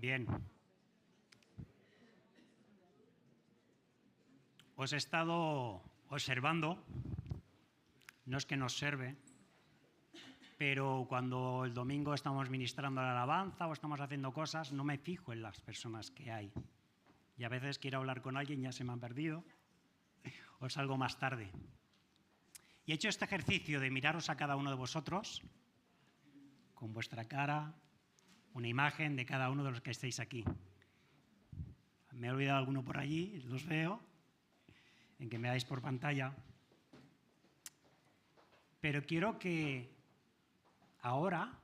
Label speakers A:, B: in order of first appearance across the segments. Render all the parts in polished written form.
A: Bien. Os he estado observando, no es que nos observe, pero cuando el domingo estamos ministrando la alabanza o estamos haciendo cosas, no me fijo en las personas que hay. Y a veces quiero hablar con alguien, ya se me han perdido, o salgo más tarde. Y he hecho este ejercicio de miraros a cada uno de vosotros, con vuestra cara, una imagen de cada uno de los que estáis aquí. Me he olvidado alguno por allí, los veo, en que me dais por pantalla. Pero quiero que ahora,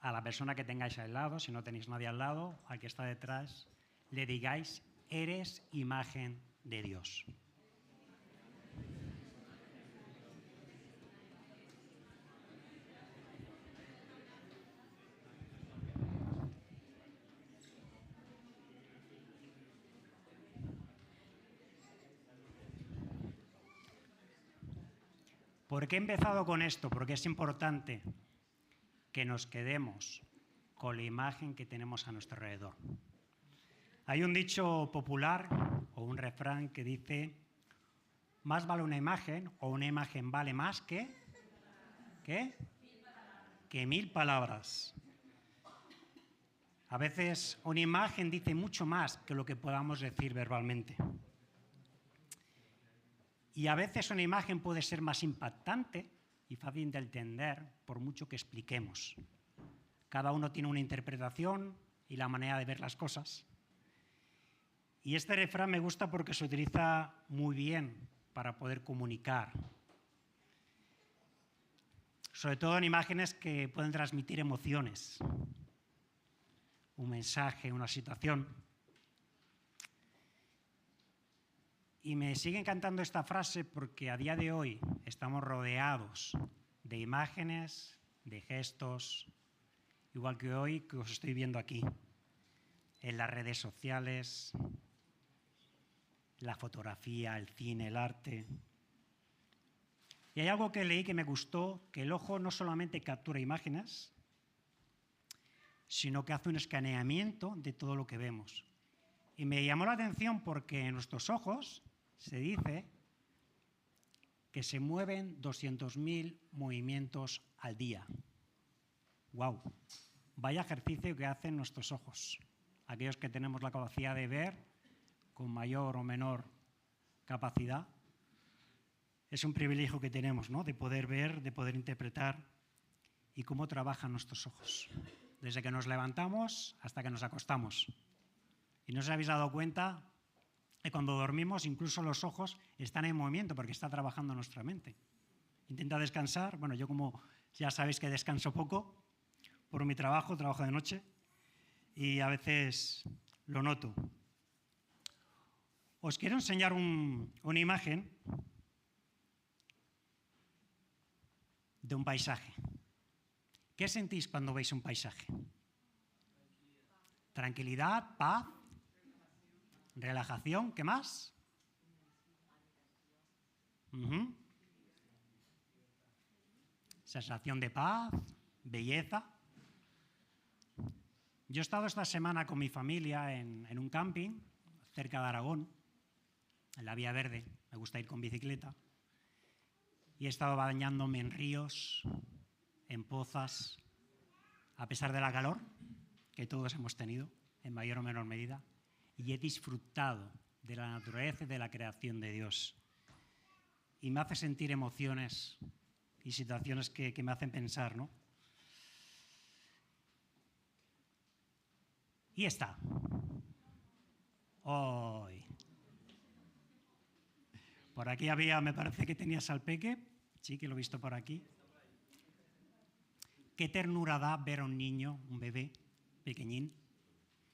A: a la persona que tengáis al lado, si no tenéis nadie al lado, al que está detrás, le digáis, eres imagen de Dios. ¿Por qué he empezado con esto? Porque es importante que nos quedemos con la imagen que tenemos a nuestro alrededor. Hay un dicho popular o un refrán que dice, más vale una imagen o una imagen vale más que... ¿Qué? Que 1000 palabras. A veces una imagen dice mucho más que lo que podamos decir verbalmente. Y a veces una imagen puede ser más impactante y fácil de entender por mucho que expliquemos. Cada uno tiene una interpretación y la manera de ver las cosas. Y este refrán me gusta porque se utiliza muy bien para poder comunicar. Sobre todo en imágenes que pueden transmitir emociones, un mensaje, una situación. Y me sigue encantando esta frase porque a día de hoy estamos rodeados de imágenes, de gestos, igual que hoy que os estoy viendo aquí, en las redes sociales, la fotografía, el cine, el arte. Y hay algo que leí que me gustó, que el ojo no solamente captura imágenes, sino que hace un escaneamiento de todo lo que vemos. Y me llamó la atención porque en nuestros ojos se dice que se mueven 200.000 movimientos al día. ¡Guau! Vaya ejercicio que hacen nuestros ojos. Aquellos que tenemos la capacidad de ver con mayor o menor capacidad. Es un privilegio que tenemos, ¿no? De poder ver, de poder interpretar y cómo trabajan nuestros ojos. Desde que nos levantamos hasta que nos acostamos. Y no os habéis dado cuenta que cuando dormimos incluso los ojos están en movimiento porque está trabajando nuestra mente. Intenta descansar. Bueno, yo como ya sabéis que descanso poco por mi trabajo de noche y a veces lo noto. Os quiero enseñar una imagen de un paisaje. ¿Qué sentís cuando veis un paisaje? Tranquilidad, paz, relajación, ¿qué más? Sensación de paz, belleza. Yo he estado esta semana con mi familia en un camping cerca de Aragón, en la Vía Verde. Me gusta ir con bicicleta. Y he estado bañándome en ríos, en pozas, a pesar de la calor que todos hemos tenido, en mayor o menor medida, y he disfrutado de la naturaleza y de la creación de Dios. Y me hace sentir emociones y situaciones que me hacen pensar, ¿no? Y está. Hoy. Por aquí había, me parece que tenía salpeque. Sí, que lo he visto por aquí. Qué ternura da ver a un niño, un bebé pequeñín,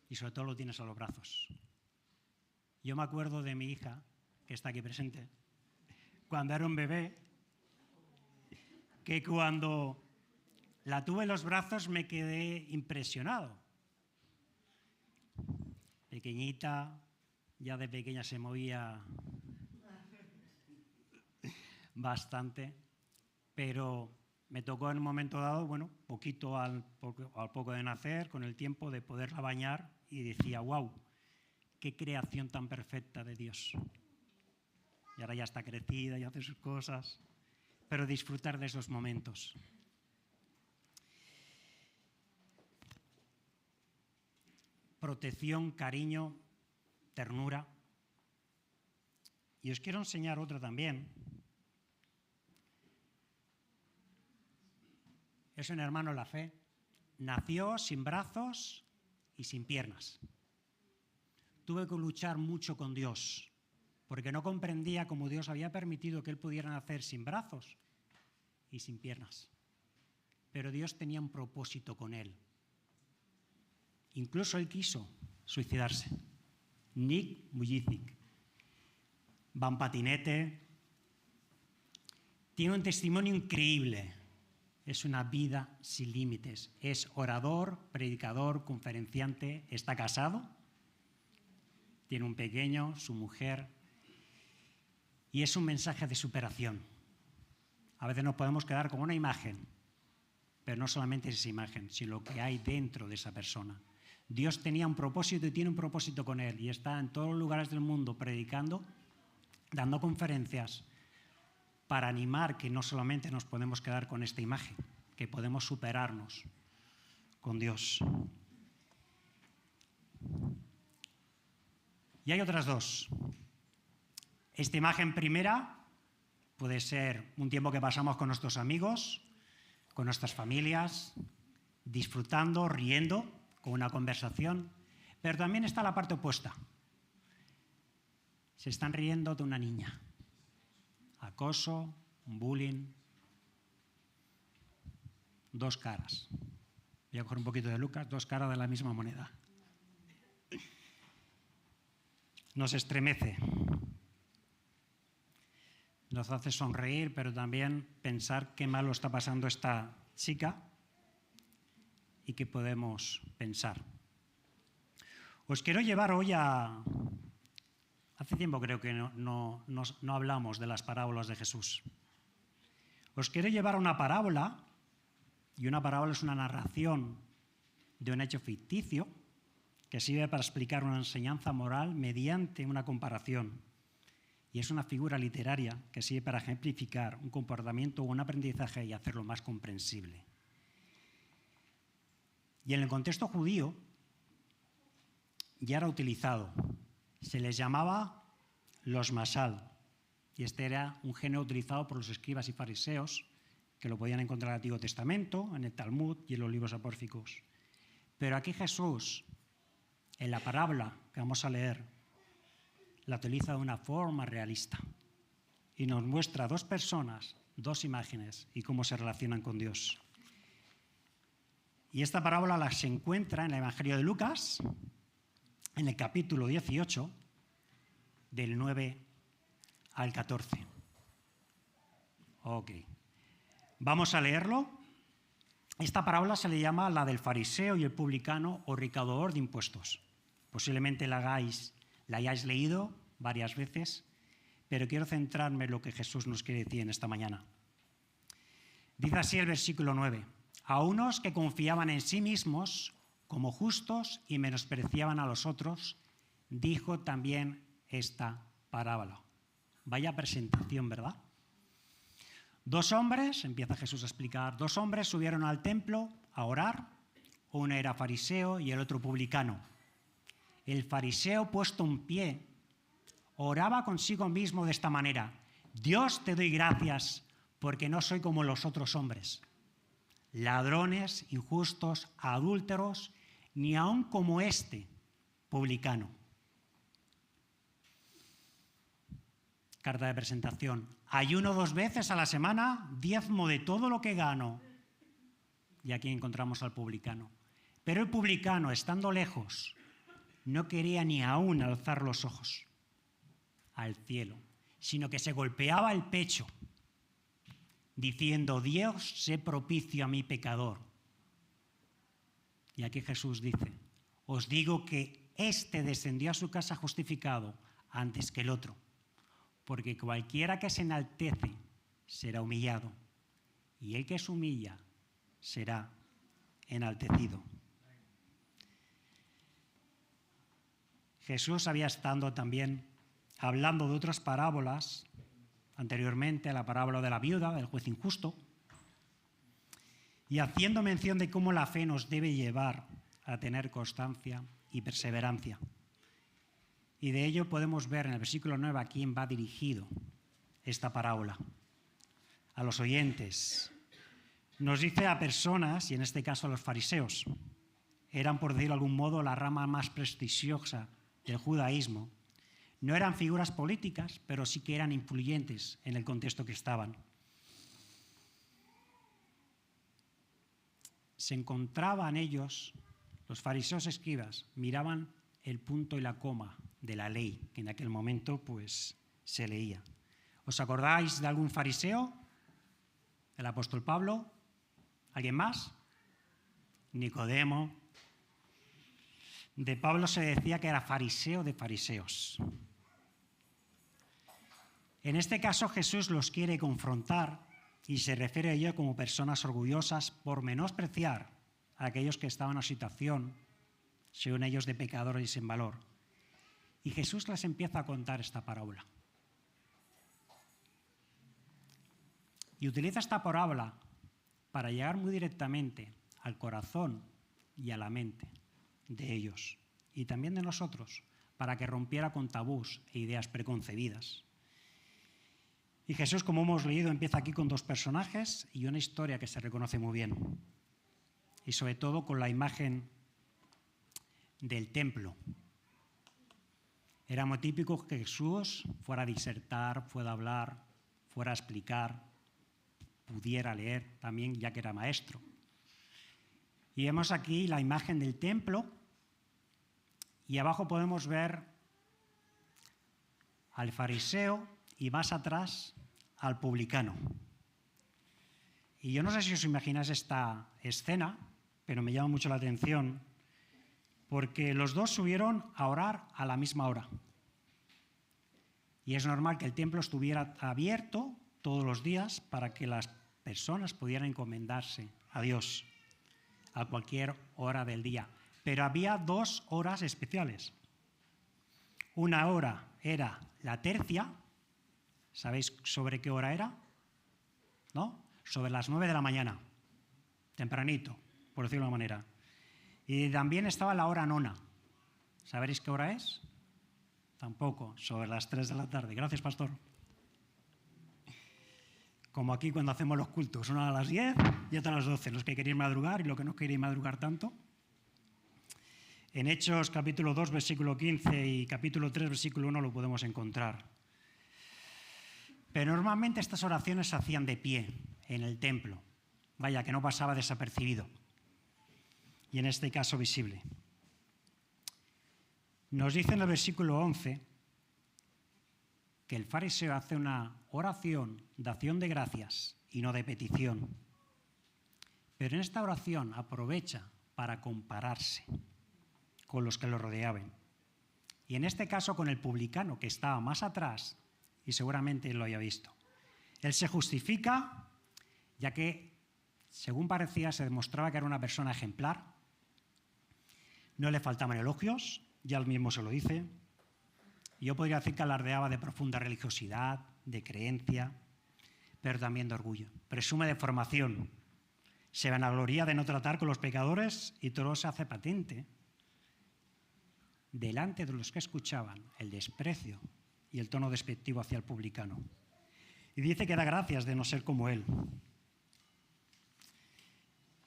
A: y sobre todo lo tienes a los brazos. Yo me acuerdo de mi hija, que está aquí presente, cuando era un bebé, que cuando la tuve en los brazos me quedé impresionado. Pequeñita, ya de pequeña se movía bastante, pero Me tocó en un momento dado, bueno, al poco de nacer, con el tiempo, de poderla bañar y decía, wow, qué creación tan perfecta de Dios. Y ahora ya está crecida y hace sus cosas, pero disfrutar de esos momentos. Protección, cariño, ternura. Y os quiero enseñar otro también. Es un hermano en la fe. Nació sin brazos y sin piernas. Tuve que luchar mucho con Dios, porque no comprendía cómo Dios había permitido que él pudiera nacer sin brazos y sin piernas. Pero Dios tenía un propósito con él. Incluso él quiso suicidarse. Nick Vujicic va en patinete. Tiene un testimonio increíble. Es una vida sin límites. Es orador, predicador, conferenciante. Está casado. Tiene un pequeño, su mujer. Y es un mensaje de superación. A veces nos podemos quedar con una imagen, pero no solamente esa imagen, sino lo que hay dentro de esa persona. Dios tenía un propósito y tiene un propósito con él. Y está en todos los lugares del mundo predicando, dando conferencias, para animar que no solamente nos podemos quedar con esta imagen, que podemos superarnos con Dios. Y hay otras dos. Esta imagen primera puede ser un tiempo que pasamos con nuestros amigos, con nuestras familias, disfrutando, riendo, con una conversación, pero también está la parte opuesta. Se están riendo de una niña. Acoso, bullying, dos caras. Voy a coger un poquito de Lucas, dos caras de la misma moneda. Nos estremece. Nos hace sonreír, pero también pensar qué mal lo está pasando esta chica y qué podemos pensar. Os quiero llevar hoy a... Hace tiempo creo que no hablamos de las parábolas de Jesús. Os quiero llevar a una parábola, y una parábola es una narración de un hecho ficticio que sirve para explicar una enseñanza moral mediante una comparación. Y es una figura literaria que sirve para ejemplificar un comportamiento o un aprendizaje y hacerlo más comprensible. Y en el contexto judío ya era utilizado. Se les llamaba los masal, y este era un género utilizado por los escribas y fariseos, que lo podían encontrar en el Antiguo Testamento, en el Talmud y en los libros apócrifos. Pero aquí Jesús, en la parábola que vamos a leer, la utiliza de una forma realista y nos muestra dos personas, dos imágenes y cómo se relacionan con Dios. Y esta parábola se encuentra en el Evangelio de Lucas, en el capítulo 18, del 9 al 14. Ok. Vamos a leerlo. Esta parábola se le llama la del fariseo y el publicano o recaudador de impuestos. Posiblemente la hayáis leído varias veces, pero quiero centrarme en lo que Jesús nos quiere decir en esta mañana. Dice así el versículo 9. A unos que confiaban en sí mismos como justos y menospreciaban a los otros, dijo también esta parábola. Vaya presentación, ¿verdad? Dos hombres, empieza Jesús a explicar, dos hombres subieron al templo a orar, uno era fariseo y el otro publicano. El fariseo, puesto en pie, oraba consigo mismo de esta manera: Dios, te doy gracias porque no soy como los otros hombres, ladrones, injustos, adúlteros, ni aun como este publicano. Carta de presentación. Ayuno 2 veces a la semana, diezmo de todo lo que gano. Y aquí encontramos al publicano. Pero el publicano, estando lejos, no quería ni aún alzar los ojos al cielo, sino que se golpeaba el pecho, diciendo: Dios, sé propicio a mi pecador. Y aquí Jesús dice: os digo que éste descendió a su casa justificado antes que el otro, porque cualquiera que se enaltece será humillado, y el que se humilla será enaltecido. Jesús había estado también hablando de otras parábolas anteriormente, a la parábola de la viuda, del juez injusto, y haciendo mención de cómo la fe nos debe llevar a tener constancia y perseverancia. Y de ello podemos ver en el versículo 9 a quién va dirigido esta parábola. A los oyentes. Nos dice a personas, y en este caso a los fariseos. Eran, por decirlo de algún modo, la rama más prestigiosa del judaísmo. No eran figuras políticas, pero sí que eran influyentes en el contexto que estaban. Se encontraban ellos, los fariseos escribas, miraban el punto y la coma de la ley, que en aquel momento pues se leía. ¿Os acordáis de algún fariseo? ¿El apóstol Pablo? ¿Alguien más? Nicodemo. De Pablo se decía que era fariseo de fariseos. En este caso Jesús los quiere confrontar y se refiere a ello como personas orgullosas por menospreciar a aquellos que estaban en una situación, según ellos, de pecadores y sin valor. Y Jesús les empieza a contar esta parábola. Y utiliza esta parábola para llegar muy directamente al corazón y a la mente de ellos y también de nosotros, para que rompiera con tabús e ideas preconcebidas. Y Jesús, como hemos leído, empieza aquí con dos personajes y una historia que se reconoce muy bien. Y sobre todo con la imagen del templo. Era muy típico que Jesús fuera a disertar, fuera a hablar, fuera a explicar, pudiera leer también, ya que era maestro. Y vemos aquí la imagen del templo y abajo podemos ver al fariseo y más atrás al publicano. Y yo no sé si os imagináis esta escena, pero me llama mucho la atención porque los dos subieron a orar a la misma hora. Y es normal que el templo estuviera abierto todos los días para que las personas pudieran encomendarse a Dios a cualquier hora del día. Pero había dos horas especiales. Una hora era la tercia. ¿Sabéis sobre qué hora era? ¿No? Sobre las 9 de la mañana. Tempranito, por decirlo de una manera. Y también estaba la hora nona. ¿Sabéis qué hora es? Tampoco, sobre las 3 de la tarde. Gracias, pastor. Como aquí cuando hacemos los cultos, una a las 10 y otra a las 12. Los que queréis madrugar y los que no queréis madrugar tanto. En Hechos capítulo 2, versículo 15 y capítulo 3, versículo 1 lo podemos encontrar. Pero normalmente estas oraciones se hacían de pie en el templo. Vaya, que no pasaba desapercibido. Y en este caso visible. Nos dice en el versículo 11 que el fariseo hace una oración de acción de gracias y no de petición. Pero en esta oración aprovecha para compararse con los que lo rodeaban. Y en este caso con el publicano que estaba más atrás y seguramente lo haya visto. Él se justifica ya que, según parecía, se demostraba que era una persona ejemplar. No le faltaban elogios, ya él mismo se lo dice. Yo podría decir que alardeaba de profunda religiosidad, de creencia, pero también de orgullo. Presume de formación. Se vanagloria de no tratar con los pecadores y todo se hace patente delante de los que escuchaban el desprecio y el tono despectivo hacia el publicano. Y dice que da gracias de no ser como él.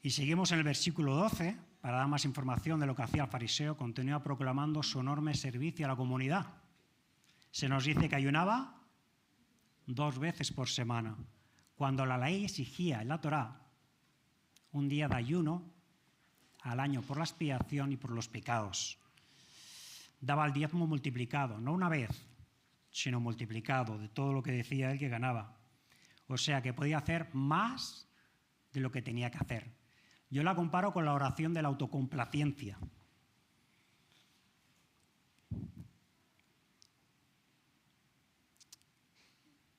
A: Y seguimos en el versículo 12, para dar más información de lo que hacía el fariseo, continúa proclamando su enorme servicio a la comunidad. Se nos dice que ayunaba 2 veces por semana, cuando la ley exigía en la Torá un día de ayuno al año por la expiación y por los pecados. Daba el diezmo multiplicado, no una vez, sino multiplicado de todo lo que decía él que ganaba. O sea que podía hacer más de lo que tenía que hacer. Yo la comparo con la oración de la autocomplacencia.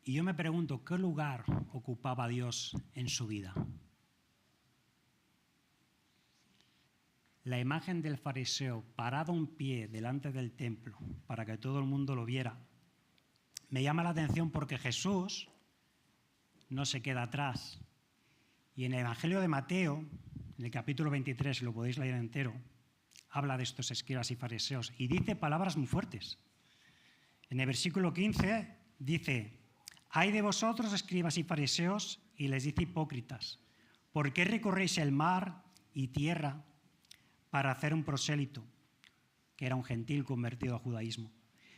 A: Y yo me pregunto, ¿qué lugar ocupaba Dios en su vida? La imagen del fariseo parado en pie delante del templo para que todo el mundo lo viera me llama la atención porque Jesús no se queda atrás. Y en el Evangelio de Mateo, en el capítulo 23, si lo podéis leer entero, habla de estos escribas y fariseos y dice palabras muy fuertes. En el versículo 15 dice: «Ay de vosotros, escribas y fariseos», y les dice: «hipócritas, ¿por qué recorréis el mar y tierra para hacer un prosélito?», que era un gentil convertido al judaísmo.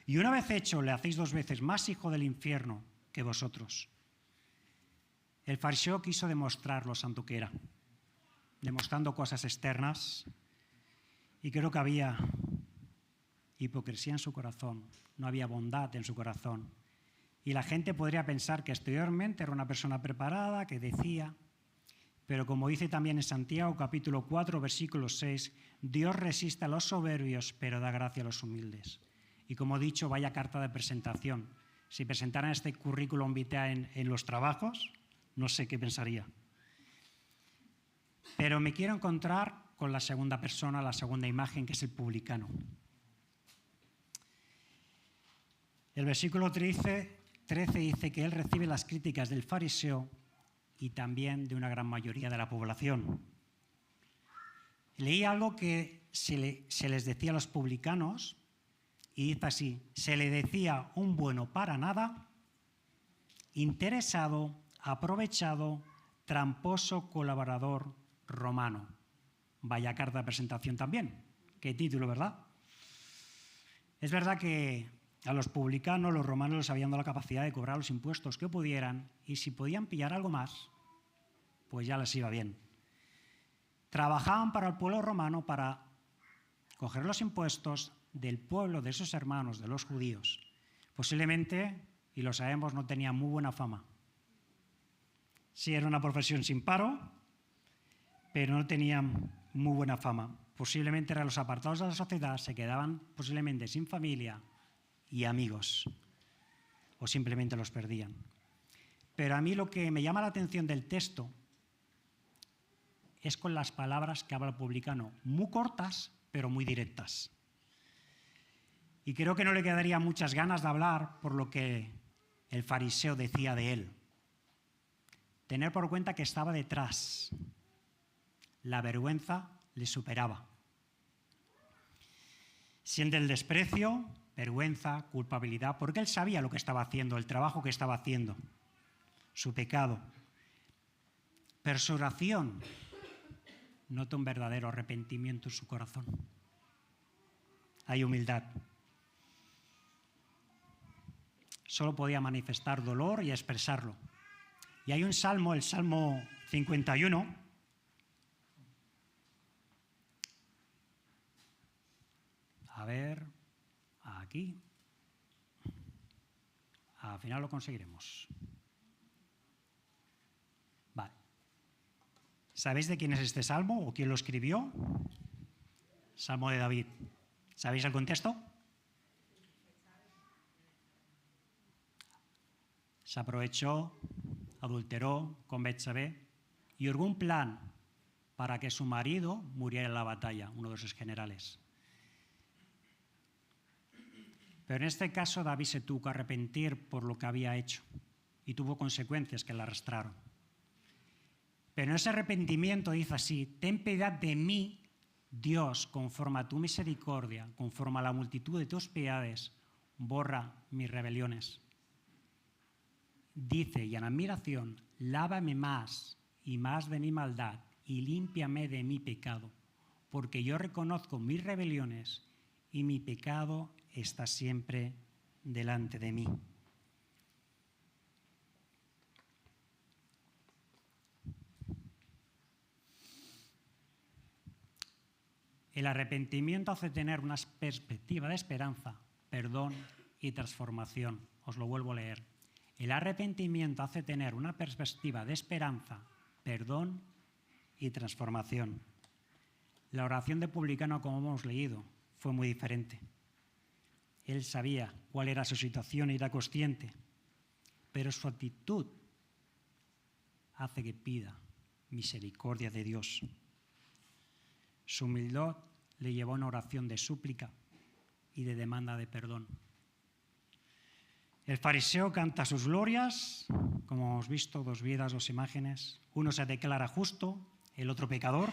A: «Y una vez hecho, le hacéis 2 veces más hijo del infierno que vosotros». El fariseo quiso demostrar lo santo que era, demostrando cosas externas, y creo que había hipocresía en su corazón, no había bondad en su corazón. Y la gente podría pensar que exteriormente era una persona preparada, que decía, pero como dice también en Santiago capítulo 4, versículo 6, Dios resiste a los soberbios, pero da gracia a los humildes. Y como he dicho, vaya carta de presentación. Si presentaran este currículum vitae en los trabajos, no sé qué pensaría. Pero me quiero encontrar con la segunda persona, la segunda imagen, que es el publicano. El versículo 13 dice que él recibe las críticas del fariseo y también de una gran mayoría de la población. Leí algo que se les decía a los publicanos y dice así: se le decía un bueno para nada, interesado, aprovechado, tramposo, colaborador romano. Vaya carta de presentación también. Qué título, ¿verdad? Es verdad que a los publicanos, los romanos, les habían dado la capacidad de cobrar los impuestos que pudieran, y si podían pillar algo más, pues ya les iba bien. Trabajaban para el pueblo romano para coger los impuestos del pueblo de sus hermanos, de los judíos. Posiblemente, y lo sabemos, no tenían muy buena fama. Sí, era una profesión sin paro, pero no tenían muy buena fama. Posiblemente eran los apartados de la sociedad, se quedaban posiblemente sin familia y amigos, o simplemente los perdían. Pero a mí lo que me llama la atención del texto es con las palabras que habla el publicano, muy cortas, pero muy directas. Y creo que no le quedaría muchas ganas de hablar por lo que el fariseo decía de él. Tener por cuenta que estaba detrás. La vergüenza le superaba. Siente el desprecio, vergüenza, culpabilidad, porque él sabía lo que estaba haciendo, el trabajo que estaba haciendo, su pecado. Pero su oración nota un verdadero arrepentimiento en su corazón. Hay humildad. Solo podía manifestar dolor y expresarlo. Y hay un salmo, el Salmo 51, a ver, aquí, al final lo conseguiremos. Vale. ¿Sabéis de quién es este salmo o quién lo escribió? Salmo de David. ¿Sabéis el contexto? Se aprovechó, adulteró con Betsabé y orgó un plan para que su marido muriera en la batalla, uno de sus generales. Pero en este caso David se tuvo que arrepentir por lo que había hecho y tuvo consecuencias que le arrastraron. Pero en ese arrepentimiento dice así: ten piedad de mí, Dios, conforme a tu misericordia, conforme a la multitud de tus piedades, borra mis rebeliones. Dice, y en admiración, lávame más y más de mi maldad y límpiame de mi pecado, porque yo reconozco mis rebeliones y mi pecado está siempre delante de mí. El arrepentimiento hace tener una perspectiva de esperanza, perdón y transformación. Os lo vuelvo a leer. El arrepentimiento hace tener una perspectiva de esperanza, perdón y transformación. La oración de publicano, como hemos leído, fue muy diferente. Él sabía cuál era su situación y era consciente. pero su actitud hace que pida misericordia de Dios. Su humildad le llevó a una oración de súplica y de demanda de perdón. El fariseo canta sus glorias, como hemos visto, 2 vidas, 2 imágenes. Uno se declara justo, el otro pecador.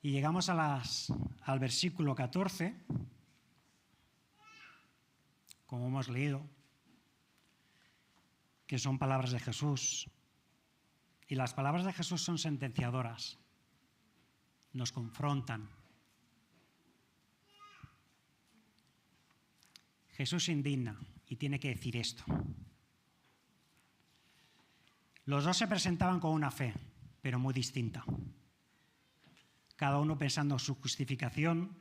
A: Y llegamos al versículo 14, como hemos leído, que son palabras de Jesús. Y las palabras de Jesús son sentenciadoras, nos confrontan. Jesús se indigna y tiene que decir esto. Los dos se presentaban con una fe, pero muy distinta. Cada uno pensando en su justificación,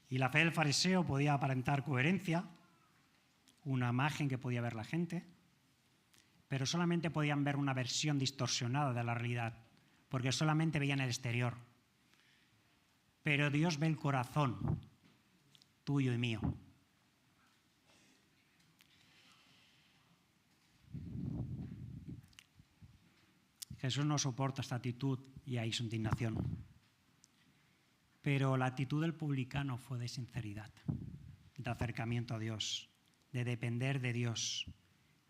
A: y la fe del fariseo podía aparentar coherencia, una imagen que podía ver la gente, pero solamente podían ver una versión distorsionada de la realidad, porque solamente veían el exterior. Pero Dios ve el corazón, tuyo y mío. Jesús no soporta esta actitud y ahí su indignación. Pero la actitud del publicano fue de sinceridad, de acercamiento a Dios, de depender de Dios.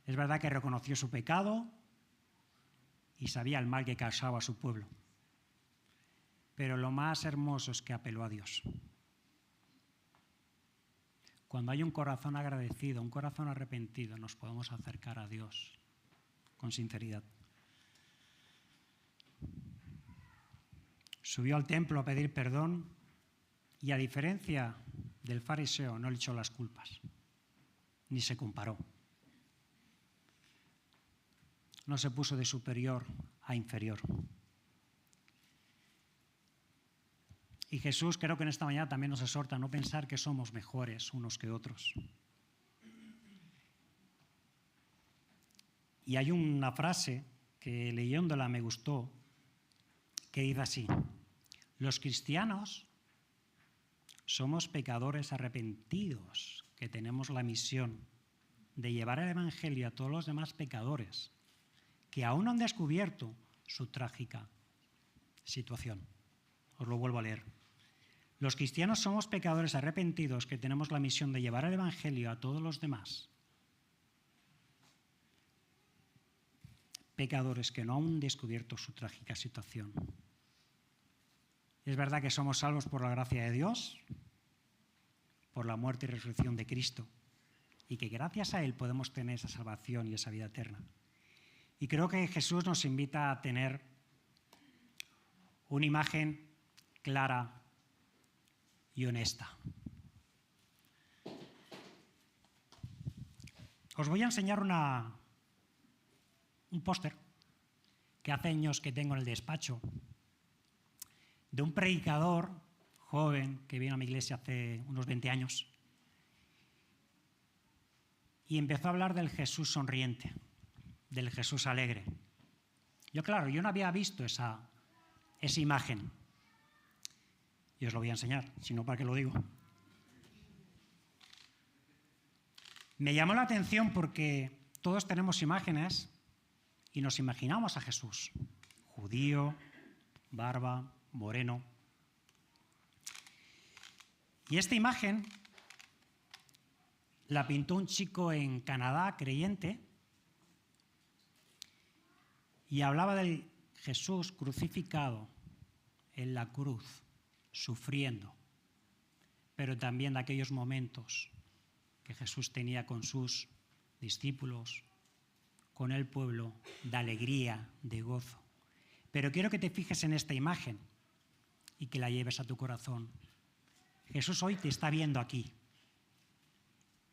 A: Es verdad que reconoció su pecado y sabía el mal que causaba a su pueblo. Pero lo más hermoso es que apeló a Dios. Cuando hay un corazón agradecido, un corazón arrepentido, nos podemos acercar a Dios con sinceridad. Subió al templo a pedir perdón y, a diferencia del fariseo, no le echó las culpas, ni se comparó. No se puso de superior a inferior. Y Jesús, creo que en esta mañana también nos exhorta a no pensar que somos mejores unos que otros. Y hay una frase que leyéndola me gustó, que dice así: los cristianos somos pecadores arrepentidos que tenemos la misión de llevar el Evangelio a todos los demás pecadores que aún no han descubierto su trágica situación. Os lo vuelvo a leer. Los cristianos somos pecadores arrepentidos que tenemos la misión de llevar el Evangelio a todos los demás pecadores que no han descubierto su trágica situación. Es verdad que somos salvos por la gracia de Dios, por la muerte y resurrección de Cristo, y que gracias a Él podemos tener esa salvación y esa vida eterna. Y creo que Jesús nos invita a tener una imagen clara y honesta. Os voy a enseñar un póster que hace años que tengo en el despacho, de un predicador joven que vino a mi iglesia hace unos 20 años y empezó a hablar del Jesús sonriente, del Jesús alegre. Yo no había visto esa imagen y os lo voy a enseñar, si no, ¿para qué lo digo? Me llamó la atención porque todos tenemos imágenes y nos imaginamos a Jesús, judío, barba, moreno. Y esta imagen la pintó un chico en Canadá, creyente, y hablaba del Jesús crucificado en la cruz, sufriendo, pero también de aquellos momentos que Jesús tenía con sus discípulos, con el pueblo, de alegría, de gozo. Pero quiero que te fijes en esta imagen y que la lleves a tu corazón. Jesús hoy te está viendo aquí.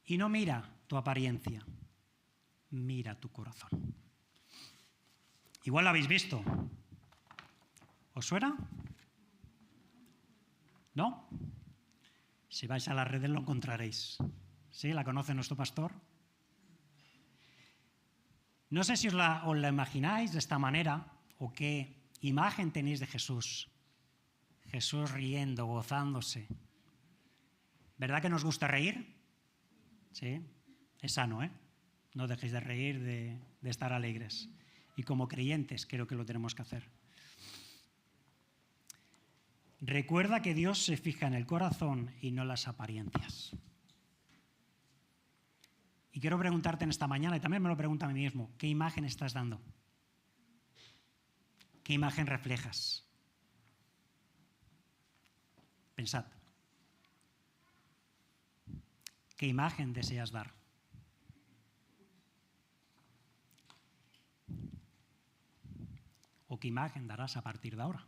A: Y no mira tu apariencia, mira tu corazón. Igual la habéis visto. ¿Os suena? ¿No? Si vais a las redes lo encontraréis. ¿Sí? ¿La conoce nuestro pastor? No sé si os la imagináis de esta manera o qué imagen tenéis de Jesús. Jesús riendo, gozándose. ¿Verdad que nos gusta reír? ¿Sí? Es sano, ¿eh? No dejéis de reír, de estar alegres. Y como creyentes creo que lo tenemos que hacer. Recuerda que Dios se fija en el corazón y no en las apariencias. Y quiero preguntarte en esta mañana, y también me lo pregunto a mí mismo, ¿qué imagen estás dando? ¿Qué imagen reflejas? Pensad. ¿Qué imagen deseas dar? ¿O qué imagen darás a partir de ahora?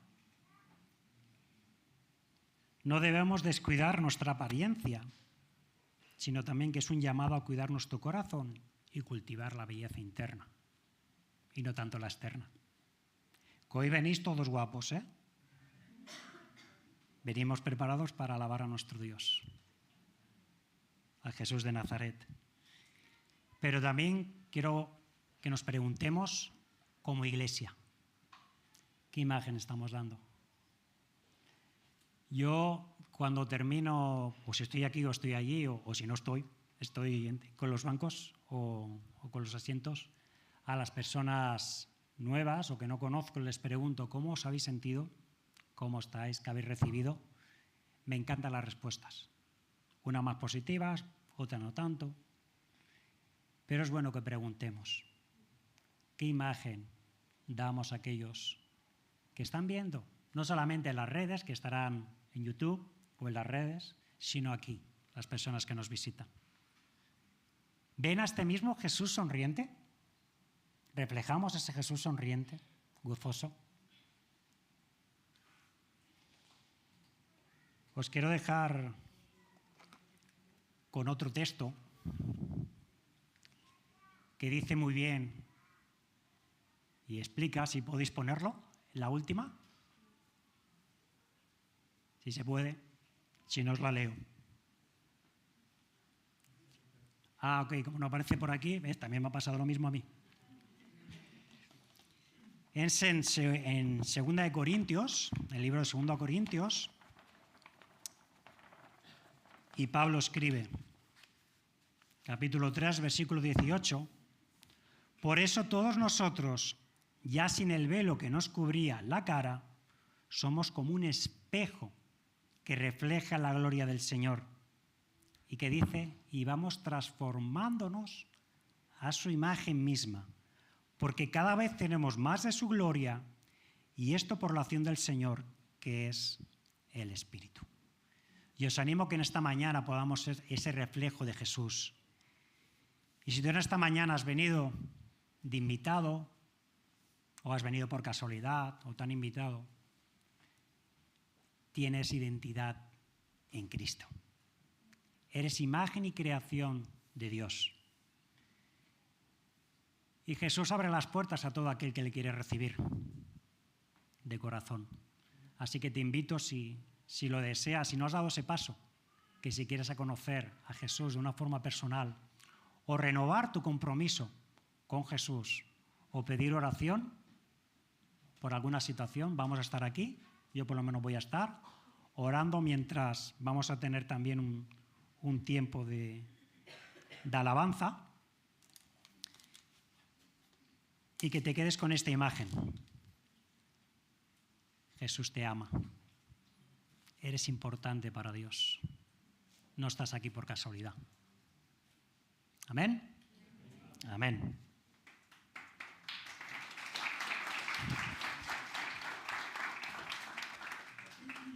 A: No debemos descuidar nuestra apariencia, sino también que es un llamado a cuidar nuestro corazón y cultivar la belleza interna, y no tanto la externa. Que hoy venís todos guapos, ¿eh? Venimos preparados para alabar a nuestro Dios, a Jesús de Nazaret. Pero también quiero que nos preguntemos como iglesia, ¿qué imagen estamos dando? Yo cuando termino, pues estoy aquí o estoy allí, o si no estoy con los bancos o con los asientos, a las personas nuevas o que no conozco les pregunto ¿cómo os habéis sentido? ¿Cómo estáis? ¿Qué habéis recibido? Me encantan las respuestas. Unas más positivas, otras no tanto. Pero es bueno que preguntemos, ¿qué imagen damos a aquellos que están viendo? No solamente en las redes, que estarán en YouTube o en las redes, sino aquí, las personas que nos visitan. ¿Ven a este mismo Jesús sonriente? ¿Reflejamos ese Jesús sonriente, gozoso? Os quiero dejar con otro texto que dice muy bien y explica, si podéis ponerlo, la última. Si se puede, si no os la leo. Ok, como no aparece por aquí, ¿ves? También me ha pasado lo mismo a mí. Es en 2 de Corintios, el libro de 2 Corintios, y Pablo escribe, capítulo 3, versículo 18, por eso todos nosotros, ya sin el velo que nos cubría la cara, somos como un espejo que refleja la gloria del Señor y que dice, y vamos transformándonos a su imagen misma, porque cada vez tenemos más de su gloria y esto por la acción del Señor, que es el Espíritu. Y os animo que en esta mañana podamos ser ese reflejo de Jesús. Y si tú en esta mañana has venido de invitado, o has venido por casualidad, o te han invitado, tienes identidad en Cristo. Eres imagen y creación de Dios. Y Jesús abre las puertas a todo aquel que le quiere recibir de corazón. Así que te invito, si lo deseas, si no has dado ese paso, que si quieres conocer a Jesús de una forma personal, o renovar tu compromiso con Jesús, o pedir oración por alguna situación, vamos a estar aquí. Yo por lo menos voy a estar orando mientras vamos a tener también un tiempo de alabanza. Y que te quedes con esta imagen. Jesús te ama. Eres importante para Dios. No estás aquí por casualidad. ¿Amén? Amén.